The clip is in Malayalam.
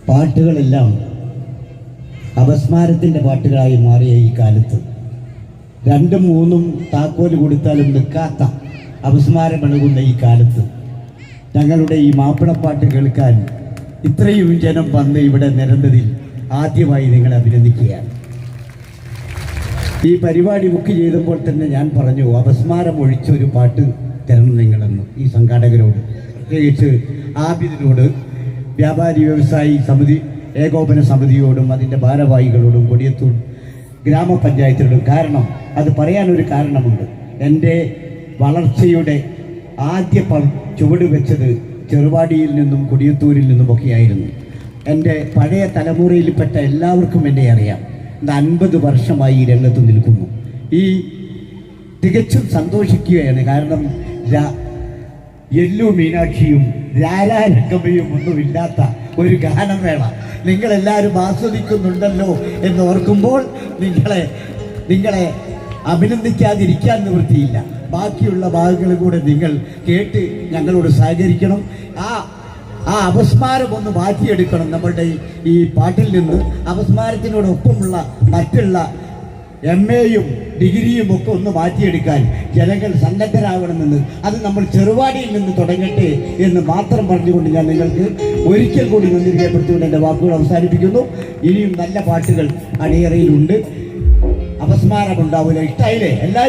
പാട്ടുകളെല്ലാം അപസ്മാരത്തിൻ്റെ പാട്ടുകളായി മാറിയ ഈ കാലത്ത് രണ്ടും മൂന്നും താക്കോല് കൊടുത്താലും നിൽക്കാത്ത അപസ്മാരമിളകുന്ന ഈ കാലത്ത് ഞങ്ങളുടെ ഈ മാപ്പിളപ്പാട്ട് കേൾക്കാൻ ഇത്രയും ജനം വന്ന് ഇവിടെ നിരന്നതിൽ ആദ്യമായി നിങ്ങളെ അഭിനന്ദിക്കുകയാണ്. ഈ പരിപാടി ബുക്ക് ചെയ്തപ്പോൾ തന്നെ ഞാൻ പറഞ്ഞു, അപസ്മാരം ഒഴിച്ചൊരു പാട്ട് തരണം നിങ്ങളെന്ന് ഈ സംഘാടകരോട്, പ്രത്യേകിച്ച് ആബിദിനോട്, വ്യാപാരി വ്യവസായി സമിതി ഏകോപന സമിതിയോടും അതിൻ്റെ ഭാരവാഹികളോടും കൊടിയത്തൂർ ഗ്രാമപഞ്ചായത്തിനോടും. കാരണം അത് പറയാനൊരു കാരണമുണ്ട്. എൻ്റെ വളർച്ചയുടെ ആദ്യ ചുവട് വെച്ചത് ചെറുവാടിയിൽ നിന്നും കൊടിയത്തൂരിൽ നിന്നുമൊക്കെയായിരുന്നു. എൻ്റെ പഴയ തലമുറയിൽപ്പെട്ട എല്ലാവർക്കും എന്നെ അറിയാം. 50 വർഷമായി ഈ രംഗത്ത് നിൽക്കുന്നു. ഈ തികച്ചും സന്തോഷിക്കുകയാണ്. കാരണം എല്ലു മീനാക്ഷിയും രാരാരംഗമയും ഒന്നുമില്ലാത്ത ഒരു ഗാനമേള നിങ്ങളെല്ലാവരും ആസ്വദിക്കുന്നുണ്ടല്ലോ എന്ന് ഓർക്കുമ്പോൾ നിങ്ങളെ അഭിനന്ദിക്കാതിരിക്കാൻ നിവൃത്തിയില്ല. ബാക്കിയുള്ള ഭാഗങ്ങൾ കൂടെ നിങ്ങൾ കേട്ട് ഞങ്ങളോട് സഹകരിക്കണം. ആ അപസ്മാരം ഒന്ന് മാറ്റിയെടുക്കണം. നമ്മളുടെ ഈ പാട്ടിൽ നിന്ന് അപസ്മാരത്തിനോടൊപ്പമുള്ള മറ്റുള്ള MAയും ഡിഗ്രിയും ഒക്കെ ഒന്ന് മാറ്റിയെടുക്കാൻ ജനങ്ങൾ സന്നദ്ധരാകണമെന്ന്, അത് നമ്മൾ ചെറുവാടിയിൽ നിന്ന് തുടങ്ങട്ടെ എന്ന് മാത്രം പറഞ്ഞുകൊണ്ട് ഞാൻ നിങ്ങൾക്ക് ഒരിക്കൽ കൂടി നന്ദി രേഖപ്പെടുത്തിക്കൊണ്ട് എൻ്റെ വാക്കുകൾ അവസാനിപ്പിക്കുന്നു. ഇനിയും നല്ല പാട്ടുകൾ അണിയറയിലുണ്ട്. അപസ്മാരമുണ്ടാവില്ല. ഇഷ്ടായില്ലേ എല്ലാവരും?